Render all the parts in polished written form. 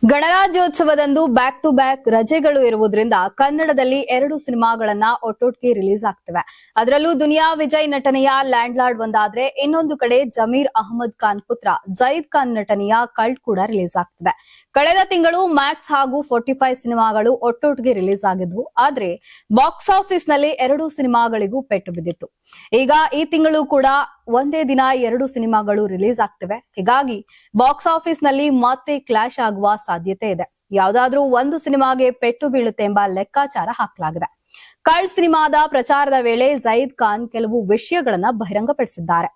ಗಣರಾಜ್ಯೋತ್ಸವದಂದು back to back ರಜೆಗಳು ಇರುವುದರಿಂದ ಕನ್ನಡದಲ್ಲಿ 2 ಸಿನಿಮಾಗಳನ್ನ ಒಟ್ಟೊಟ್ಟಿಗೆ ರಿಲೀಸ್ ಆಗ್ತಿವೆ. ಅದರಲ್ಲೂ ದುನಿಯಾ ವಿಜಯ್ ನಟನೆಯ ಲ್ಯಾಂಡ್ ಲಾರ್ಡ್ ಒಂದಾದ್ರೆ, ಇನ್ನೊಂದು ಕಡೆ ಜಮೀರ್ ಅಹಮದ್ ಖಾನ್ ಪುತ್ರ ಜೈದ್ ಖಾನ್ ನಟನೆಯ ಕಲ್ಟ್ ಕೂಡ ರಿಲೀಸ್ ಆಗ್ತಿದೆ. ಕಳೆದ ತಿಂಗಳು ಮ್ಯಾಕ್ಸ್ ಹಾಗೂ 45 ಸಿನಿಮಾಗಳು ಒಟ್ಟೊಟ್ಟಿಗೆ ರಿಲೀಸ್ ಆಗಿದ್ವು. ಆದ್ರೆ ಬಾಕ್ಸ್ ಆಫೀಸ್ ನಲ್ಲಿ 2 ಸಿನಿಮಾಗಳಿಗೂ ಪೆಟ್ಟು ಬಿದ್ದಿತ್ತು. ಈಗ ಈ ತಿಂಗಳು ಕೂಡ ಒಂದೇ ದಿನ 2 ಸಿನಿಮಾಗಳು ರಿಲೀಸ್ ಆಗ್ತಿವೆ. ಹೀಗಾಗಿ ಬಾಕ್ಸ್ ಆಫೀಸ್ ನಲ್ಲಿ ಮತ್ತೆ ಕ್ಲಾಶ್ ಆಗುವ ಸಾಧ್ಯತೆ ಇದೆ. ಯಾವ್ದಾದ್ರೂ ಒಂದು ಸಿನಿಮಾಗೆ ಪೆಟ್ಟು ಬೀಳುತ್ತೆ ಎಂಬ ಲೆಕ್ಕಾಚಾರ ಹಾಕಲಾಗಿದೆ. ಕಲ್ಟ್ ಸಿನಿಮಾದ ಪ್ರಚಾರದ ವೇಳೆ ಜೈದ್ ಖಾನ್ ಕೆಲವು ವಿಷಯಗಳನ್ನ ಬಹಿರಂಗಪಡಿಸಿದ್ದಾರೆ.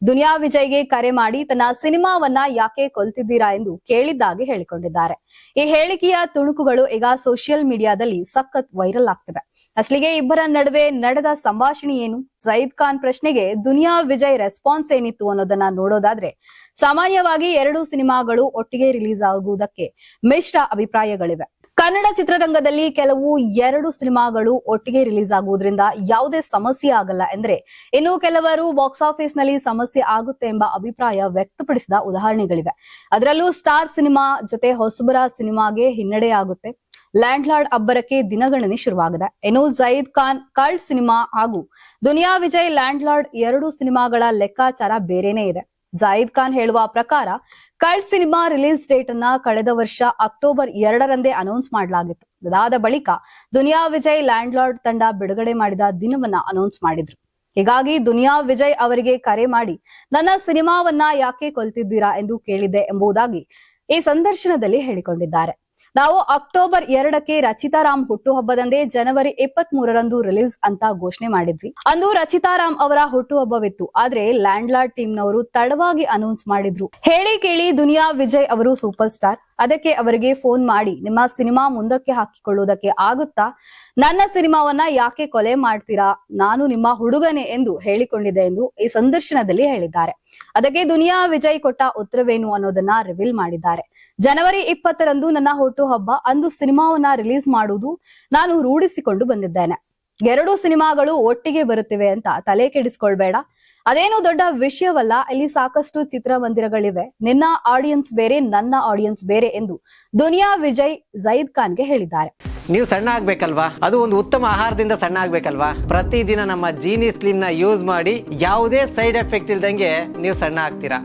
ದುನಿಯಾ ವಿಜಯ್ಗೆ ಕರೆ ಮಾಡಿ ತನ್ನ ಸಿನಿಮಾವನ್ನ ಯಾಕೆ ಕೊಲ್ತಿದ್ದೀರಾ ಎಂದು ಕೇಳಿದ್ದಾಗಿ ಹೇಳಿಕೊಂಡಿದ್ದಾರೆ. ಈ ಹೇಳಿಕೆಯ ತುಣುಕುಗಳು ಈಗ ಸೋಷಿಯಲ್ ಮೀಡಿಯಾದಲ್ಲಿ ಸಖತ್ ವೈರಲ್ ಆಗ್ತಿವೆ. ಅಸಲಿಗೆ ಇಬ್ಬರ ನಡುವೆ ನಡೆದ ಸಂಭಾಷಣೆ ಏನು, ಜೈದ್ ಖಾನ್ ಪ್ರಶ್ನೆಗೆ ದುನಿಯಾ ವಿಜಯ್ ರೆಸ್ಪಾನ್ಸ್ ಏನಿತ್ತು ಅನ್ನೋದನ್ನ ನೋಡೋದಾದ್ರೆ, ಸಾಮಾನ್ಯವಾಗಿ 2 ಸಿನಿಮಾಗಳು ಒಟ್ಟಿಗೆ ರಿಲೀಸ್ ಆಗುವುದಕ್ಕೆ ಮಿಶ್ರ ಅಭಿಪ್ರಾಯಗಳಿವೆ. ಕನ್ನಡ ಚಿತ್ರರಂಗದಲ್ಲಿ ಕೆಲವು 2 ಸಿನಿಮಾಗಳು ಒಟ್ಟಿಗೆ ರಿಲೀಸ್ ಆಗುವುದರಿಂದ ಯಾವುದೇ ಸಮಸ್ಯೆ ಆಗಲ್ಲ ಎಂದ್ರೆ, ಇನ್ನು ಕೆಲವರು ಬಾಕ್ಸ್ ಆಫೀಸ್ ನಲ್ಲಿ ಸಮಸ್ಯೆ ಆಗುತ್ತೆ ಎಂಬ ಅಭಿಪ್ರಾಯ ವ್ಯಕ್ತಪಡಿಸಿದ ಉದಾಹರಣೆಗಳಿವೆ. ಅದರಲ್ಲೂ ಸ್ಟಾರ್ ಸಿನಿಮಾ ಜೊತೆ ಹೊಸಬರ ಸಿನಿಮಾಗೆ ಹಿನ್ನಡೆ ಆಗುತ್ತೆ. ಲ್ಯಾಂಡ್ ಲಾರ್ಡ್ ಅಬ್ಬರಕ್ಕೆ ದಿನಗಣನೆ ಶುರುವಾಗಿದೆ. ಇನ್ನು ಜೈದ್ ಖಾನ್ ಕಲ್ಟ್ ಸಿನಿಮಾ ಹಾಗೂ ದುನಿಯಾ ವಿಜಯ್ ಲ್ಯಾಂಡ್ ಲಾರ್ಡ್ 2 ಸಿನಿಮಾಗಳ ಲೆಕ್ಕಾಚಾರ ಬೇರೆನೇ ಇದೆ. ಜೈದ್ ಖಾನ್ ಹೇಳುವ ಪ್ರಕಾರ ಕಲ್ಟ್ ಸಿನಿಮಾ ರಿಲೀಸ್ ಡೇಟ್ ಅನ್ನ ಕಳೆದ ವರ್ಷ ಅಕ್ಟೋಬರ್ 2ರಂದೇ ಅನೌನ್ಸ್ ಮಾಡಲಾಗಿತ್ತು. ಅದಾದ ಬಳಿಕ ದುನಿಯಾ ವಿಜಯ್ ಲ್ಯಾಂಡ್ ಲಾರ್ಡ್ ತಂಡ ಬಿಡುಗಡೆ ಮಾಡಿದ ದಿನವನ್ನ ಅನೌನ್ಸ್ ಮಾಡಿದ್ರು. ಹೀಗಾಗಿ ದುನಿಯಾ ವಿಜಯ್ ಅವರಿಗೆ ಕರೆ ಮಾಡಿ ನನ್ನ ಸಿನಿಮಾವನ್ನ ಯಾಕೆ ಕೊಲ್ತಿದ್ದೀರಾ ಎಂದು ಕೇಳಿದ್ದೆ ಎಂಬುದಾಗಿ ಈ ಸಂದರ್ಶನದಲ್ಲಿ ಹೇಳಿಕೊಂಡಿದ್ದಾರೆ. ನಾವು ಅಕ್ಟೋಬರ್ 2ಕ್ಕೆ ರಚಿತಾ ರಾಮ್ ಹುಟ್ಟುಹಬ್ಬದಂದೇ ಜನವರಿ 23ರಂದು ರಿಲೀಸ್ ಅಂತ ಘೋಷಣೆ ಮಾಡಿದ್ವಿ. ಅಂದು ರಚಿತಾ ರಾಮ್ ಅವರ ಹುಟ್ಟುಹಬ್ಬವಿತ್ತು. ಆದ್ರೆ ಲ್ಯಾಂಡ್ ಲಾರ್ಡ್ ಟೀಮ್ ನವರು ತಡವಾಗಿ ಅನೌನ್ಸ್ ಮಾಡಿದ್ರು. ಹೇಳಿ ಕೇಳಿ ದುನಿಯಾ ವಿಜಯ್ ಅವರು ಸೂಪರ್ ಸ್ಟಾರ್. ಅದಕ್ಕೆ ಅವರಿಗೆ ಫೋನ್ ಮಾಡಿ ನಿಮ್ಮ ಸಿನಿಮಾ ಮುಂದಕ್ಕೆ ಹಾಕಿಕೊಳ್ಳುವುದಕ್ಕೆ ಆಗುತ್ತಾ, ನನ್ನ ಸಿನಿಮಾವನ್ನ ಯಾಕೆ ಕೊಲೆ ಮಾಡ್ತೀರಾ, ನಾನು ನಿಮ್ಮ ಹುಡುಗನೇ ಎಂದು ಹೇಳಿಕೊಂಡಿದೆ ಎಂದು ಈ ಸಂದರ್ಶನದಲ್ಲಿ ಹೇಳಿದ್ದಾರೆ. ಅದಕ್ಕೆ ದುನಿಯಾ ವಿಜಯ್ ಕೊಟ್ಟ ಉತ್ತರವೇನು ಅನ್ನೋದನ್ನ ರಿವೀಲ್ ಮಾಡಿದ್ದಾರೆ. ಜನವರಿ 20ರಂದು ನನ್ನ ಹುಟ್ಟುಹಬ್ಬ, ಅಂದು ಸಿನಿಮಾವನ್ನ ರಿಲೀಸ್ ಮಾಡುವುದು ನಾನು ರೂಢಿಸಿಕೊಂಡು ಬಂದಿದ್ದೇನೆ. 2 ಸಿನಿಮಾಗಳು ಒಟ್ಟಿಗೆ ಬರುತ್ತಿವೆ ಅಂತ ತಲೆ ಕೆಡಿಸ್ಕೊಳ್ಬೇಡ, ಅದೇನು ದೊಡ್ಡ ವಿಷಯವಲ್ಲ. ಇಲ್ಲಿ ಸಾಕಷ್ಟು ಚಿತ್ರಮಂದಿರಗಳಿವೆ, ನಿನ್ನ ಆಡಿಯನ್ಸ್ ಬೇರೆ, ನನ್ನ ಆಡಿಯನ್ಸ್ ಬೇರೆ ಎಂದು ದುನಿಯಾ ವಿಜಯ್ ಜೈದ್ ಖಾನ್ಗೆ ಹೇಳಿದ್ದಾರೆ. ನೀವು ಸಣ್ಣ ಆಗ್ಬೇಕಲ್ವಾ, ಅದು ಒಂದು ಉತ್ತಮ ಆಹಾರದಿಂದ ಸಣ್ಣ ಆಗ್ಬೇಕಲ್ವಾ. ಪ್ರತಿದಿನ ನಮ್ಮ ಜೀನಿ ಸ್ಲಿಮ್ ನ ಯೂಸ್ ಮಾಡಿ ಯಾವುದೇ ಸೈಡ್ ಎಫೆಕ್ಟ್ ಇಲ್ದಂಗೆ ನೀವು ಸಣ್ಣ ಆಗ್ತೀರಾ.